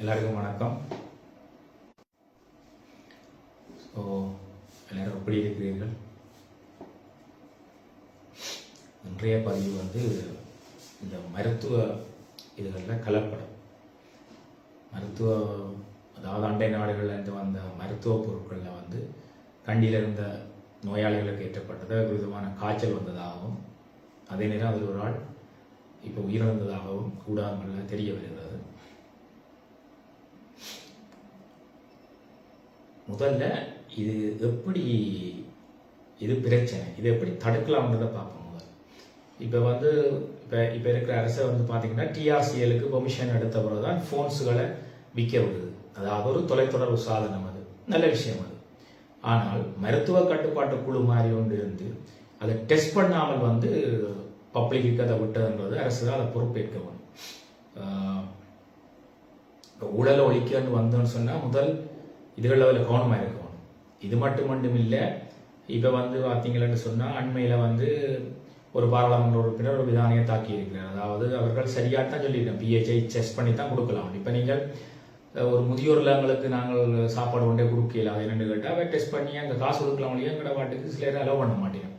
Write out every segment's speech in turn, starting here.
எல்லாருக்கும் வணக்கம். ஸோ எல்லாரும் எப்படி இருக்கிறீர்கள்? இன்றைய பதிவு இந்த மருத்துவ இதுகளில் கலப்படம், அதாவது அண்டை நாடுகளில் இருந்து வந்த மருத்துவ பொருட்களில் கண்டியில் இருந்த நோயாளிகளுக்கு ஏற்றப்பட்டது ஒரு விதமான காய்ச்சல் வந்ததாகவும், அதே நேரம் அதில் ஒரு ஆள் இப்போ உயிரிழந்ததாகவும் ஊடகங்களில் தெரிய வருகிறது. முதல்ல இது பிரச்சனை, இது எப்படி தடுக்கலாம்ன்றதை பார்ப்போம். முதல் இப்போ இருக்கிற அரசை பார்த்தீங்கன்னா டிஆர்சிஎலுக்கு பெர்மிஷன் எடுத்த பிறகு தான் ஃபோன்ஸுகளை விற்க விடுது. அதாவது ஒரு தொலைத்தொடர்பு சாதனம், அது நல்ல விஷயம். அது ஆனால் மருத்துவ கட்டுப்பாட்டு குழு மாதிரி ஒன்று இருந்து அதை டெஸ்ட் பண்ணாமல் பப்ளிக்கு அதை விட்டதுன்றது அரசு தான் அதை பொறுப்பேற்க வேணும். ஊழலை ஒழிக்கன்னு வந்தோன்னு சொன்னால் முதல் இதுகளில் கவனமாக இருக்கணும். இது மட்டும் இல்லை, இப்போ பார்த்தீங்களன்னு சொன்னால் அண்மையில் ஒரு பாராளுமன்ற உறுப்பினர் ஒரு விதானியை தாக்கி இருக்கிறார். அதாவது அவர்கள் சரியாக தான் சொல்லியிருக்கேன், பிஹெச்ஐ செஸ்ட் பண்ணி தான் கொடுக்கலாம். இப்போ நீங்கள் ஒரு முதியோர் இல்லங்களுக்கு நாங்கள் சாப்பாடு கொண்டே கொடுக்கல, அது என்னென்னு கேட்டால் அவன் டெஸ்ட் பண்ணி அங்கே காசு கொடுக்கலாம் இல்லையா, எங்கட பாட்டுக்கு சில நேரம் அலோவ் பண்ண மாட்டேன்.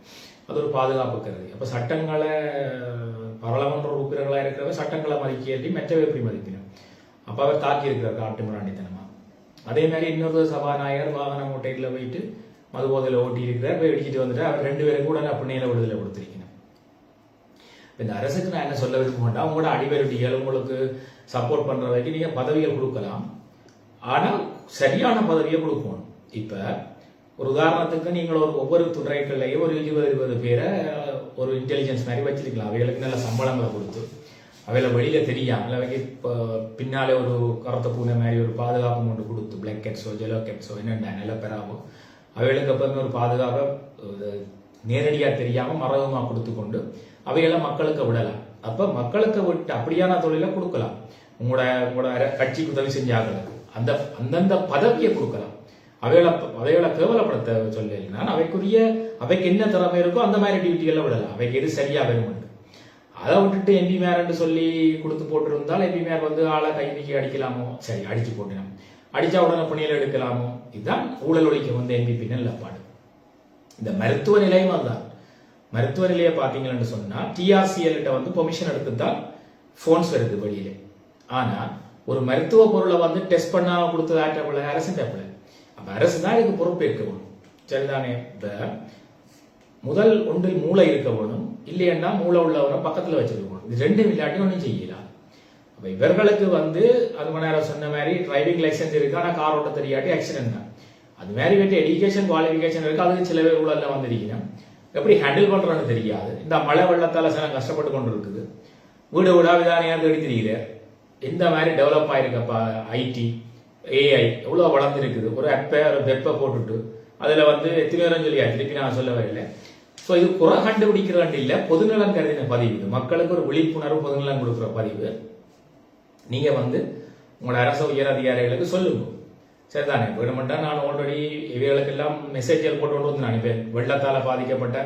அது ஒரு பாதுகாப்பு கருதி. அப்போ சட்டங்களை பாராளுமன்ற உறுப்பினர்களாக இருக்கிறவங்க சட்டங்களை மதிக்கி மெச்சவை எப்படி மதிக்கணும். அப்போ அவர் தாக்கி இருக்கிறார் காட்டு மிராண்டித்தனமாக. அதே மாதிரி இன்னொரு சபாநாயகர் வாகன மூட்டையில் போயிட்டு மது போதையில் ஓட்டி இருக்கிறார், போய் அடிச்சுட்டு வந்துட்டு அவர் 2 பேரும் கூட அப்படியே விடுதலை கொடுத்துருக்கணும். இந்த அரசுக்கு நான் என்ன சொல்ல விரும்புகிறேன், உங்களோட அடிவருடிகள் உங்களுக்கு சப்போர்ட் பண்ணுறதுக்கு நீங்கள் பதவிகள் கொடுக்கலாம், ஆனால் சரியான பதவியை கொடுக்கணும். இப்போ ஒரு உதாரணத்துக்கு நீங்கள் ஒவ்வொரு துறைகள்லையும் ஒரு 20 பேரை ஒரு இன்டெலிஜென்ஸ் மாதிரி வச்சிருக்கலாம். அவைகளுக்கு நல்ல சம்பளங்களை கொடுத்து அவையில வெளியில தெரியாமல் அவைக்கு இப்போ பின்னாலே ஒரு கருத்த பூனை மாதிரி ஒரு பாதுகாப்பு கொண்டு கொடுத்து, பிளாக் கேட்ஸோ ஜெலோ கேட்ஸோ என்னென்ன நில பெறாமோ அவைகளுக்கு எப்பவுமே ஒரு பாதுகாப்பை நேரடியாக தெரியாமல் மறைமுகமாக கொடுத்து கொண்டு அவையெல்லாம் மக்களுக்கு விடலாம். அப்போ மக்களுக்கு விட்டு அப்படியான தொழிலை கொடுக்கலாம். உங்களோட கட்சிக்கு உதவி செஞ்சாங்களுக்கு அந்தந்த பதவியை கொடுக்கலாம். அவைகளை கேவலப்படுத்த சொல்லலைன்னா அவைக்கு என்ன திறமை இருக்கோ அந்த மாதிரி டியூட்டிகளை விடலாம். அவைக்கு எது சரியா வேணும். அதை விட்டுட்டு எம்பி மேரன்னு சொல்லி கொடுத்து போட்டிருந்தால் எம்பி மேர் ஆளை கைவிக்கு அடிக்கலாமோ, சரி அடிச்சு போட்டினோம், அடிச்சா உடனே பணியில் எடுக்கலாமோ. இதுதான் ஊழல் ஒழிக்க எம்பி நிலப்பாடு. இந்த மருத்துவ நிலையம் தான். மருத்துவ நிலையை பார்த்தீங்கன்னு சொன்னா டிஆர்சிஎல்கிட்ட பெர்மிஷன் எடுத்து தான் போன்ஸ் வருது வெளியில. ஆனா ஒரு மருத்துவ பொருளை டெஸ்ட் பண்ணாம கொடுத்தது ஆட்டப்பிள்ள அரசு டப்பில். அப்ப அரசு தான் இதுக்கு பொறுப்பேற்கணும். சரிதானே? முதல் ஒன்றில் மூளை இருக்க வேணும், இல்லையன்னா மூளை உள்ளவரை பக்கத்தில் வச்சிருக்கணும். இது 2 இல்லாட்டி ஒன்றும் செய்யலாம். அப்ப இவர்களுக்கு அது மணி நேரம் சொன்ன மாதிரி டிரைவிங் லைசன்ஸ் இருக்கு, ஆனால் கார் ஓட்ட தெரியாட்டி ஆக்சிடென்ட் தான். அது மாதிரி எஜுகேஷன் குவாலிஃபிகேஷன் இருக்கு, அதுக்கு சில பேர் ஊழல்ல வந்திருக்கணும். எப்படி ஹேண்டில் பண்றோன்னு தெரியாது. இந்த மழை வெள்ளத்தால சில கஷ்டப்பட்டு கொண்டு இருக்குது. வீடு வீடா விதானியா தேடி தெரியுது. இந்த மாதிரி டெவலப் ஆயிருக்கப்பா ஐடி ஏஐ எவ்வளோ வளர்ந்துருக்குது. ஒரு வெப்பை போட்டுட்டு அதில் எத்தனை நேரம் சொல்லியா, திருப்பி நான் சொல்லவே இல்லை. ஸோ இது குறை கண்டுபிடிக்கிறாண்டு இல்லை, பொதுநலன் கருதின பதிவு. இது மக்களுக்கு ஒரு விழிப்புணர்வு, பொதுநலன் கொடுக்குற பதிவு. நீங்க உங்களோட அரசு உயர் அதிகாரிகளுக்கு சொல்லுங்க. சரிதானே? வேணுமெண்டா நான் ஆல்ரெடி இவைகளுக்கெல்லாம் மெசேஜ்கள் போட்டு கொண்டு அனுப்பேன். வெள்ளத்தால் பாதிக்கப்பட்ட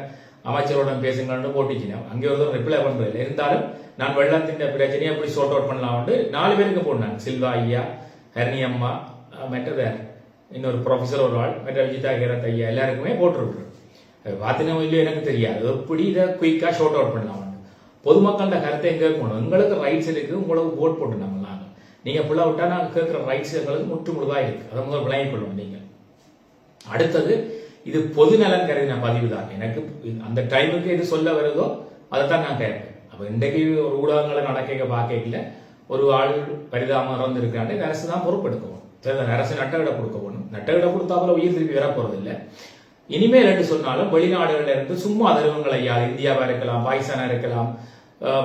அமைச்சருடன் பேசுங்கன்னு போட்டுச்சினேன். அங்கே ஒரு ரிப்ளை பண்றது இருந்தாலும் நான் வெள்ளத்தின் பிரச்சனையை எப்படி சோர்ட் அவுட் பண்ணலாம்னு 4 பேருக்கு போட்டேன். சில்வா ஐயா, ஹர்னி அம்மா, மற்றது இன்னொரு ப்ரொஃபஸர் ஒரு ஆள், மற்ற விஜிதா கேரத் ஐயா, எல்லாருக்குமே போட்டுருக்குறேன். பார்த்தீங்கன்னா இல்லையோ எனக்கு தெரியாது, எப்படி இதை குயிக்காக ஷோர்ட் அவுட் பண்ணலாம். பொதுமக்களோட கருத்தை எங்க இருக்கணும். எங்களுக்கு ரைட்ஸ் இருக்கு, உங்களுக்கு ஓட் போட்டு நாங்கள் நீங்க ஃபுல்லா விட்டா நாங்கள் கேட்கிற ரைட்ஸ் எங்களுக்கு முற்றுமுழுதா இருக்கு. அதை முதல் விளங்கிக் கொள்ளணும். நீங்க அடுத்தது இது பொதுநலன் கருதின பதிவு தான். எனக்கு அந்த டைமுக்கு எது சொல்ல வருதோ அதைத்தான் நான் கேட்பேன். அப்ப இன்றைக்கு ஒரு ஊடகங்களை நடக்க பார்க்கல ஒரு ஆள் பரிதாபம் இறந்துருக்காண்டு அரசு தான் பொறுப்பெடுக்கணும். அரசு நட்டவிட கொடுக்க போகணும். நட்டவிட கொடுத்தாப்புல உயிர் திருப்பி வர போறது இல்லை. இனிமேல் என்று சொன்னாலும் வெளிநாடுகள்ல இருந்து சும்மா தருவங்கள் ஐயா, இந்தியாவா இருக்கலாம், பாகிஸ்தானா இருக்கலாம்,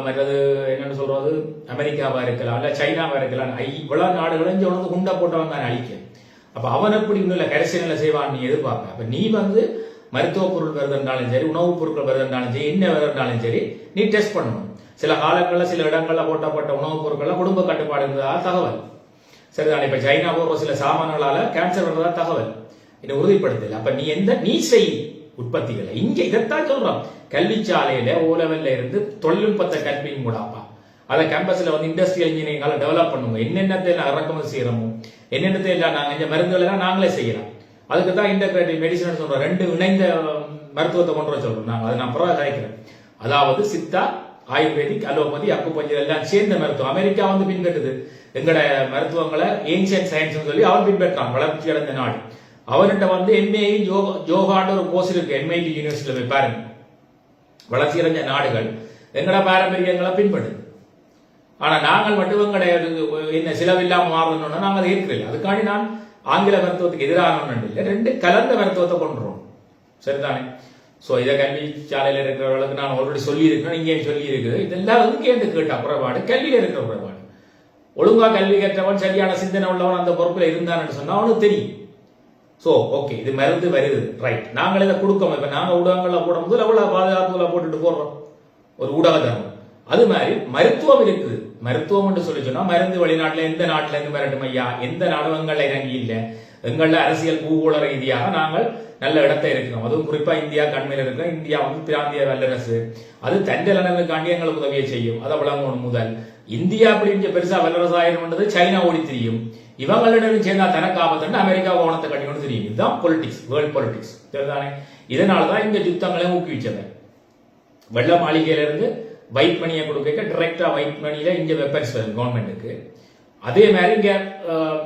மற்றது என்னன்னு சொல்றது அமெரிக்காவா இருக்கலாம், இல்ல சைனாவா இருக்கலாம். இவ்வளவு நாடுகளும் உணர்ந்து குண்டா போட்டவன் தான் அழிக்க. அப்ப அவன் எப்படி இன்னும் கரிசனையில செய்வான் நீ எதிர்பார்ப்ப. அப்ப நீ மருத்துவ பொருள் வருதுன்றாலும் சரி, உணவுப் பொருட்கள் வருதுன்றாலும் சரி, என்ன வருதுன்றாலும் சரி, நீ டெஸ்ட் பண்ணணும். சில காலங்களில் சில இடங்கள்ல போட்டப்பட்ட உணவுப் பொருட்கள்ல குடும்ப கட்டுப்பாடு இருந்ததா தகவல். சரிதான்? இப்ப சைனா போற சில சாமான்களால கேன்சர் வர்றதா தகவல் இன்னும் உறுதிப்படுத்தல. அப்ப நீ செய் உற்பத்திகளை. இங்க இதைத்தான் சொல்றோம். கல்விச்சாலையில ஓலவல்ல இருந்து தொழில்நுட்பத்தை கற்பியும் கூடாப்பா. அதை கேம்பஸ்ல வந்து இண்டஸ்ட்ரியல் இன்ஜினியரிங்கால டெவலப் பண்ணுவோம். என்னென்னத்தை இறக்குமதி செய்யறோமோ என்னென்னத்தை இல்லை நாங்கள் இந்த மருந்துகள் எல்லாம் நாங்களே செய்யலாம். அதுக்கு தான் இன்டகிரேட்டிவ் மெடிசன் சொல்றோம். 2 இணைந்த மருத்துவத்தை கொண்டு வர சொல்றோம். நாங்கள் அதை நான் பரவாயில்ல கலைக்கிறேன். அதாவது சித்தா, ஆயுர்வேதிக், அலோபதி, அக்குபஞ்சர் எல்லாம் சேர்ந்த மருத்துவம். அமெரிக்கா வந்து பின்பற்றுது எங்கட மருத்துவங்களை ஏன்சியன்ட் சயின்ஸ் சொல்லி அவன் பின்பற்றான். வளர்ச்சி அடைந்த நாடு. அவர்கிட்ட வந்து எம்ஏ யோகான்ற ஒரு கோர்ஸ் இருக்கு MIT யூனிவர்சிட்டியில போய் பாருங்க. வளர்ச்சி அடைஞ்ச நாடுகள் எங்கட பாரம்பரியங்களை பின்பற்றுது. ஆனா நாங்கள் மட்டும் எங்கட என்ன செலவில்லாம மாறணும்னா நாங்கள் அதை ஏற்கிறோம். அதுக்காண்டி நான் ஆங்கில மருத்துவத்துக்கு எதிரான இல்லை, 2 கலந்த மருத்துவத்தை கொண்டுறோம். சரிதானே? சோ இதை கல்வி சாலையில் இருக்கிறவர்களுக்கு நான் ஆல்ரெடி சொல்லி இருக்கிறேன், இங்கே சொல்லி இருக்குது. இதெல்லாம் வந்து கேட்ட குறைபாடு கல்வியில இருக்கிற குறைபாடு. ஒழுங்கா கல்வி கற்றவன் சரியான சிந்தனை உள்ளவன் அந்த பொறுப்புல இருந்தான்னு சொன்னா அவனுக்கு தெரியும். சோ ஓகே இது மருந்து வருது ரைட், நாங்கள் இதை கொடுக்கோம். இப்ப நாங்க ஊடகங்கள்ல போடும்போது அவ்வளவு பாதுகாப்புல போட்டுட்டு போடுறோம் ஒரு ஊடக தர்மம். அது மாதிரி மருத்துவம் இருக்குது. மருத்துவம் என்று சொல்லி சொன்னா மருந்து வெளிநாட்டுல எந்த நாட்டுல இருந்து வரட்டும் ஐயா, எந்த நாடகங்கள்ல இறங்கி இல்லை. எங்கள அரசியல் பூகோள ரீதியாக நாங்கள் நல்ல இடத்தை இருக்கிறோம். அதுவும் குறிப்பா இந்தியா கண்மையில் இருக்கிறோம். இந்தியா வந்து பிராந்திய வல்லரசு, அது தண்டலனுக்காண்டி எங்களுக்கு உதவியை செய்யும். அதை விளங்கணும். முதல் இந்தியா அப்படின்னு பெருசா வல்லரசு ஆயிரம்ன்றது சைனா ஓடி தெரியும். இவங்களிடம் சேர்ந்தா தனக்கு ஆபத்துன்னு அமெரிக்கா கவனத்தை கட்டிக்கொண்டு தெரியும். இதுதான் பொலிட்டிக்ஸ், வேர்ல்ட் பொலிட்டிக்ஸ். சரிதானே? இதனாலதான் இந்த யுத்தங்களையும் ஊக்குவிச்சவன். வெள்ள மாளிகையில இருந்து வைட் மணியை கொடுக்க டைரக்டா வைட் மணியில இங்க வெப்பன்ஸ் வரும் கவர்மெண்ட்டுக்கு. அதே மாதிரி இங்க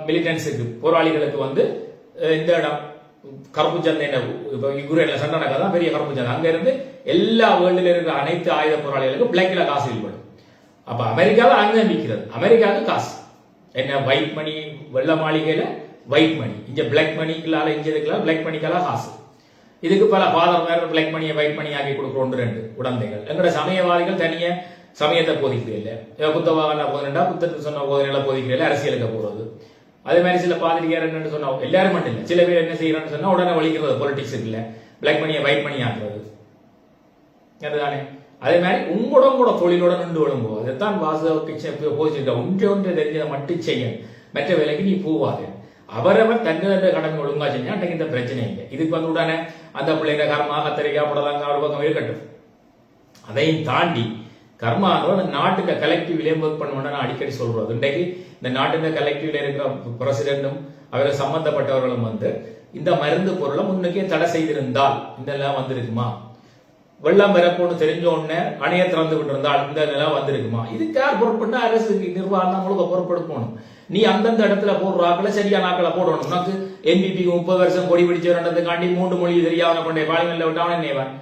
மிலிட்டன்ஸுக்கு போராளிகளுக்கு வந்து இந்த இடம் கருப்பு சந்தை, யுக்ரைன்ல சண்டை நடக்காதான் பெரிய கருப்பு சந்தை. அங்க இருந்து எல்லா வேர்ல்டுல இருக்கிற அனைத்து ஆயுத போராளிகளுக்கும் பிளாக்ல காசு ஈடுபடும். அப்ப அமெரிக்காவில் அங்க விற்கிறது. அமெரிக்காவுக்கு காசு என்ன? ஒயிட் மணி வெள்ள மாளிகையில ஒயிட் மணி, இங்க பிளாக் மணிக்குள்ளால இங்க இதுக்குள்ள பிளாக் மணிக்கெல்லாம் காசு. இதுக்கு பல ஃபாதர் வேற பிளாக் மணியை ஒயிட் மணி ஆக்கி கொடுக்குறோம் 2 உடந்தைகள். எங்கட சமயவாதிகள் தனிய சமயத்தை போதிக்கிறது இல்லை. புத்தவாக போதுனா புத்தகத்துக்கு சொன்ன போதனைகளை போதிக்கிறது, அரசியலுக்கு போறது. அதே மாதிரி சில பாதிரியார் என்னன்னு சொன்னா எல்லாரும் மட்டும் இல்லை, சில பேர் என்ன செய்யறான்னு சொன்னா உடனே வலிக்கிறது பொலிட்டிக்ஸ் இல்ல, பிளாக் மணியை ஒயிட் மணி ஆக்குறது. அதுதானே? அதே மாதிரி உங்களோட தொழிலோட நின்று விழும்போது அதைத்தான் வாசக போதிச்சிருக்க. ஒன்றை தெரிஞ்சதை மட்டும் செய்ய, மற்ற வேலைக்கு நீ போவாது. அவரவர் தன்னிட கடமை ஒழுங்கா செஞ்சா அன்றைக்கு இந்த பிரச்சனை இல்லை. இதுக்கு வந்து உடனே அந்த பிள்ளைங்க கர்மா கத்திரிக்காய் புடலங்க ஒரு பக்கம் இருக்கட்டும். அதையும் தாண்டி கர்மானோட நாட்டுக்கு கலெக்டிவ்லேயே ஒர்க் பண்ணணும்னு நான் அடிக்கடி சொல்றது. இன்றைக்கு இந்த நாட்டுல கலெக்டிவ்ல இருக்கிற பிரசிடென்டும் அவரை சம்பந்தப்பட்டவர்களும் வந்து இந்த மருந்து பொருளை முன்னுக்கே தடை செய்திருந்தால் இந்த நிலம் வந்திருக்குமா? வெள்ளம் வரப்போன்னு தெரிஞ்ச உடனே அணைய திறந்து விட்டு இருந்தால் இந்த நிலம் வந்திருக்குமா? இதுக்கு யார் பொறுப்புன்னா அரசு நிர்வாகம் முழுக்க பொறுப்பெடுக்கணும். நீ அந்தந்த இடத்துல போடுற ஆக்களை சரியான ஆக்களை போடணும். உனக்கு NPPக்கு 30 வருஷம் கொடி பிடிச்சவரண்டதுக்காண்டி 3 மொழி தெரியாம கொண்டே பாலிமல்ல விட்டாவன நேவன்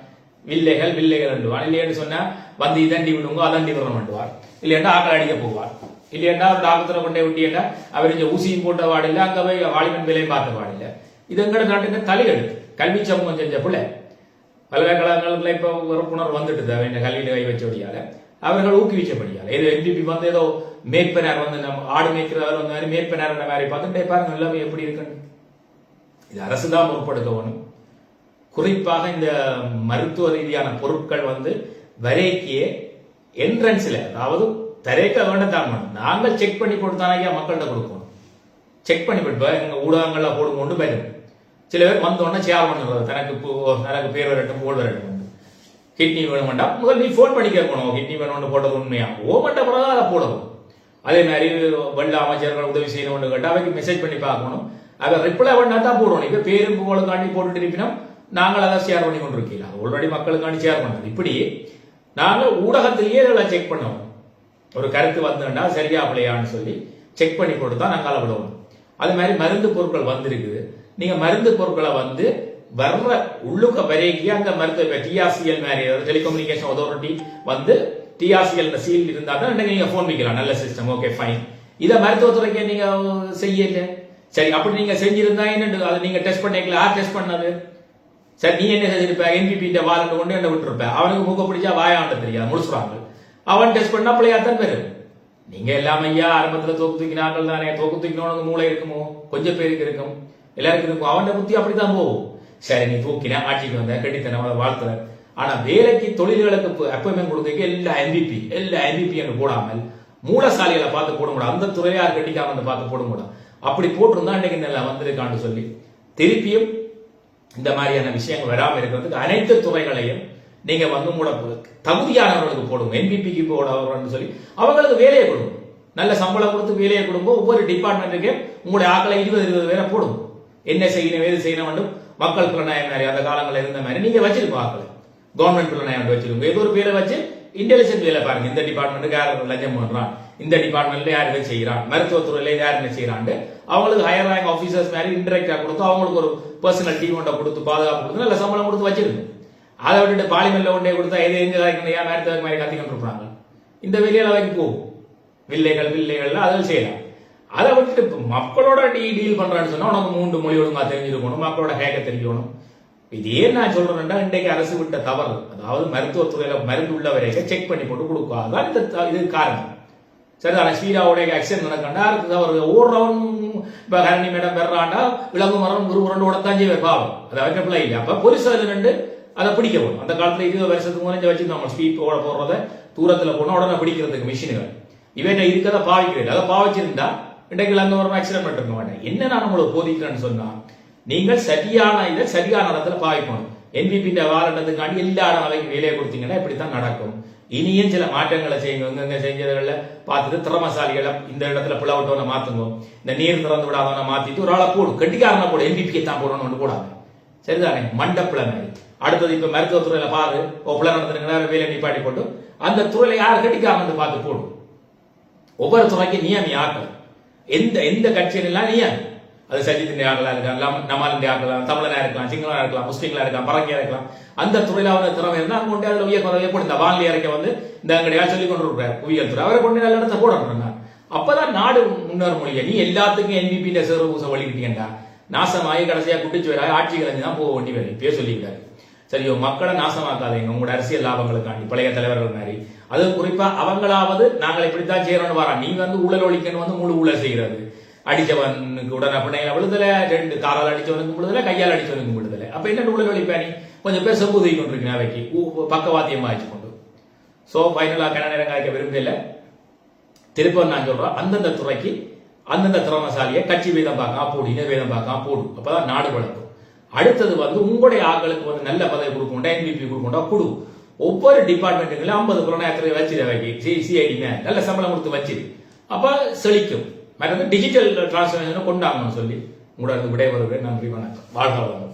வில்லைகள் வில்லைகள் இல்லையன்னு சொன்னா வந்து இதண்டி விடுங்க அதண்டி விட மாட்டுவார். இல்லையா ஆக்கள் அடிக்க போவார். இல்லையா ஒரு டாக்டரை கொண்டே விட்டியா அவர் இங்க ஊசியும் போட்ட வாடில்லை, அங்க போய் வாலிபன் விலையும் பார்த்த வாடில்லை. இது எங்கட நாட்டுக்கு தலையெடுத்து கல்வி சமூகம் செஞ்ச பிள்ளை. பல்கலைக்கழகங்கள்ல இப்ப உறுப்பினர் வந்துட்டு கல்வியில கை வச்சபடியால அவர்கள் ஊக்குவிச்சபடியால ஏதோ NPP வந்து ஏதோ மேற்பனார் வந்து நம்ம ஆடு மேய்க்கிறவர் வந்து மாதிரி மேற்பனார் மாதிரி பார்த்துட்டே பாருங்க எல்லாமே எப்படி இருக்குன்னு. இது அரசுதான் பொறுப்படுத்தணும். குறிப்பாக இந்த மருத்துவ ரீதியான பொருட்கள் வந்து வரைக்கிய என்ட்ரன்ஸ்ல, அதாவது தரைக்க வேண்டாம் நாங்கள் செக் பண்ணி கொடுத்தானே மக்கள்கிட்ட கொடுக்கணும். செக் பண்ணி கொடுப்ப எங்க ஊடகங்கள்ல போடும் கொண்டு போயிடும். சில பேர் வந்தோடனே ஷேர் பண்ணுறது எனக்கு பேர் வரட்டும் போல் வரட்டும். கிட்னி வேணுமெண்டா முதல் நீ ஃபோன் பண்ணி கேட்கணும். கிட்னி வேணும்னு போட்டது உண்மையா ஓமட்ட பிறகு அதை போடணும். அதே மாதிரி வெள்ள அமைச்சர்கள் உதவி செய்யணும்னு கேட்டால் அவைக்கு மெசேஜ் பண்ணி பார்க்கணும். அதை ரிப்ளை பண்ணா தான் போடணும். இப்போ பேரும் புகழுக்காண்டி போட்டுட்டு இருப்பினோம் நாங்கள் அதை ஷேர் பண்ணி கொண்டு இருக்கலாம். ஆல்ரெடி மக்களுக்காண்டி ஷேர் பண்ணது. இப்படி நாங்கள் ஊடகத்திலேயே இதில் செக் பண்ணணும். ஒரு கருத்து வந்துட்டா சரியா பிள்ளையான்னு சொல்லி செக் பண்ணி கொடுத்தா நாங்கள் அளவிடுவோம். அது மாதிரி மருந்து பொருட்கள் வந்திருக்குது. நீங்க மருந்து பொருட்களை வந்து வர்ற உள்ளுக்க வரைக்கி அந்த மருத்துவ TRCL மாதிரி டெலிகம்யூனிகேஷன் அத்தாரிட்டி வந்து TRCL சீல் இருந்தா தான் நீங்க போன் வைக்கலாம். நல்ல சிஸ்டம், ஓகே ஃபைன். இதை மருத்துவத்துறைக்கு நீங்க செய்யல சரி. அப்படி நீங்க செஞ்சிருந்தா என்ன அதை நீங்க டெஸ்ட் பண்ணிக்கல. யார் டெஸ்ட் பண்ணது? சரி நீ என்ன செஞ்சிருப்ப? NPP வாரண்ட் கொண்டு என்ன விட்டுருப்ப? அவனுக்கு மூக்க பிடிச்சா வாயாண்ட தெரியாது முடிச்சுறாங்க. அவன் டெஸ்ட் பண்ணா பிள்ளையாத்தான் பெரும். நீங்க எல்லாமே ஐயா ஆரம்பத்துல தோக்கு தூக்கினார்கள் தானே. தோக்கு தூக்கினவனுக்கு மூளை இருக்குமோ? கொஞ்சம் பேருக்கு இருக்கும், எல்லாருக்கும் இருக்கும். அவன் புத்தி அப்படித்தான் போகும். சரி நீ தூக்கின ஆட்சிக்கு வந்த கட்டித்தன வாழ்த்துற. ஆனா வேலைக்கு தொழில்களுக்கு அப்பாயின்மெண்ட் கொடுக்க எல்லா MVP என்று போடாமல் மூலசாலிகளை பார்த்து போட முடியும். அந்த துறையார் கட்டிக்காம பார்த்து போட முடியும். அப்படி போட்டிருந்தா இன்னைக்கு நல்லா வந்திருக்கான்னு சொல்லி திருப்பியும் இந்த மாதிரியான விஷயங்கள் வராமல் இருக்கிறதுக்கு அனைத்து துறைகளையும் நீங்க வந்து உங்களோட தகுதியானவர்களுக்கு போடுங்க, என்பிபிக்கு போடுறன்னு சொல்லி அவங்களுக்கு வேலையை கொடுங்க, நல்ல சம்பளம் கொடுத்து வேலையை கொடுங்க. ஒவ்வொரு டிபார்ட்மெண்ட்டுக்கு உங்களுடைய ஆக்களை 20 பேரை போடுங்க. என்ன செய்யணும் ஏது செய்யணும் மக்கள் புலனாயம் மாதிரி அந்த காலங்களில் இருந்த மாதிரி நீங்க வச்சிருக்கோம் ஆக்களை. கவர்மெண்ட் புலனாயம் வச்சிருக்கோம். ஏதோ ஒரு பேரை வச்சு இன்டெலிஜென்ட் வேலை பாருங்க. இந்த டிபார்ட்மெண்ட்டுக்கு யார் லஞ்சம் பண்றான், இந்த டிபார்ட்மெண்ட்ல யார் இதை செய்யறான், மருத்துவத்துறையில யார் என்ன செய்யறான்னு அவங்களுக்கு ஹையர் ரேங்க் ஆபீசர்ஸ் மாதிரி இன்டெரக்டா கொடுத்து அவங்களுக்கு ஒரு பர்சனல் டீம் ஒன்றை கொடுத்து பாதுகாப்பு கொடுத்து நல்ல சம்பளம் கொடுத்து வச்சிருக்கு. அதை விட்டுட்டு பார்லிமெண்ட்ல ஒன்றே கொடுத்தா எது எங்க ஏன் மேரத்துக்கு மாதிரி கத்திக்கிட்டு இருப்பாங்க. இந்த வெளியில அவைக்கு போகும் வில்லைகள் அதில் செய்யலாம். அதை விட்டுட்டு மக்களோட டீல் பண்றான்னு சொன்னா உனக்கு 3 மொழி ஒழுங்கா தெரிஞ்சிருக்கணும், மக்களோட கேட்க தெரிஞ்சுக்கணும். இதே நான் சொல்றேன்டா இன்றைக்கு அரசு விட்ட தவறு. அதாவது மருத்துவத்துறையில மருந்து உள்ள வரைக்கும் செக் பண்ணி போட்டு கொடுக்காதான் இது காரணம். சரிதான ஸ்ரீராவுடைய ஆக்சிடென்ட் நடக்கண்டா அவர் ஓடுறவன் இப்ப ஹரணி மேடம் பெறாண்டா விலங்கு மரம் குருபுரண்டு ஓடத்தான் செய்வார் பாவம். அதை வைக்கப்பட இல்லை. அப்ப போலீஸ் நின்று அதை பிடிக்கணும். அந்த காலத்துல 20 வருஷத்துக்கு முன்னாடி வச்சிருந்தோம் ஸ்பீட் போடுறத தூரத்துல போனா உடனே பிடிக்கிறதுக்கு மிஷின்கள் இவன் இருக்கதை பாவிக்கிறது. அதை பாவிச்சிருந்தா இன்றைக்கு விலங்கு மரம் ஆக்சிடென்ட் பண்ணிருக்க மாட்டேன். என்ன நான் உங்களுக்கு போதிக்கிறேன்னு சொன்னா நீங்கள் சரியான இதை சரியான இடத்துல பாவிக்கணும். என்பிபி வாரண்டதுக்காண்டி எல்லா இடம் அவைக்கு வேலையை கொடுத்தீங்கன்னா இப்படித்தான் நடக்கும். இனியும் சில மாற்றங்களை செய்யுங்க. இங்க செஞ்சதுல பார்த்துட்டு திறமசாலிகளை இந்த இடத்துல பிளவுட்டவனை மாத்துங்க, இந்த நீர் திறந்து விடாதவனை மாத்திட்டு ஒரு ஆளை போடும், கட்டிக்காரனை போடு, என்பிபிக்கு தான் போடணும்னு போடாங்க. சரிதானே மண்டப்பிள மாதிரி. அடுத்தது இப்ப மருத்துவத்துறையில பாரு பிள்ளை நடத்துறீங்கன்னா வேலை நிப்பாட்டி போட்டு அந்த துறையில யார் கட்டிக்காரன் பார்த்து போடும். ஒவ்வொரு துறைக்கு நியமி ஆக்கள் எந்த எந்த கட்சியிலாம் நியமி. அது சஜித்தின் ஆக்களா இருக்கலாம், நமாலின் ஆக்கலாம், தமிழனா இருக்கலாம், சிங்களனா இருக்கலாம், முஸ்லீம்களா இருக்கலாம், பறங்கியா இருக்கலாம். அந்த துறையில அவரை திறமை இருந்தா அங்க கொண்டு அதில் உயர் பதவியை போட்டு இந்த வானிலை இறக்க வந்து இந்த அங்கடையா சொல்லி கொண்டு இருப்பார் புவியியல் துறை அவரை கொண்டு நல்ல இடத்த போடணும். அப்பதான் நாடு முன்னேற முடியும். நீ எல்லாத்துக்கும் என்பிபி சேர பூச வழிகிட்டீங்கடா நாசமாயி கடைசியா குட்டிச்சு வர ஆட்சி கலைஞ்சுதான் போக வேண்டி வரும். இப்பயே சொல்லிக்கிறாரு. சரியோ மக்களை நாசமாக்காதீங்க உங்களோட அரசியல் லாபங்களுக்காண்டி. பழைய தலைவர்கள் மாதிரி அது குறிப்பா அவங்களாவது நாங்கள் இப்படித்தான் செய்யறோம்னு வரா. நீ வந்து ஊழல் ஒழிக்கன்னு வந்து முழு ஊழல் செய்யறது. அடிச்சவனுக்கு உடனே பிள்ளைங்க விழுதலை, 2 காலால் அடிச்சவனுக்கு விழுதலை, கையால் அடிச்சவனுக்கு விழுதலை. அப்ப என்ன ஊழல் ஒழிப்பானி கொஞ்சம் பேர் செம்பு தூக்கி கொண்டிருக்கேன் அவைக்கு பக்கவாத்தியமா வச்சுக்கொண்டு. சோ ஃபைனலா கன நேரம் காய்க்க விரும்பல. திருப்ப நான் சொல்றேன் அந்தந்த துறைக்கு அந்தந்த திறமசாலியை கட்சி வீதம் பார்க்கலாம் போடு, இன வீதம் பார்க்கலாம் போடு. அப்பதான் நாடு வளர்க்கும். அடுத்தது வந்து உங்களுடைய ஆட்களுக்கு வந்து நல்ல பதவி கொடுக்கண்டா, என்பிபி கொடுக்கண்டா கொடு. ஒவ்வொரு டிபார்ட்மெண்ட்டுகளும் 50 புலனாயத்திரை வச்சிரு அவைக்கு சிஐடி நல்ல சம்பளம் கொடுத்து வச்சிரு. அப்ப செழிக்கும். மற்றது டிஜிட்டல் டிரான்ஸ்ஃபர்மேஷனை கொண்டாங்கன்னு சொல்லி உங்களோட விடை வருவேன். நன்றி, வணக்கம், வாழ்க வளமுடன்.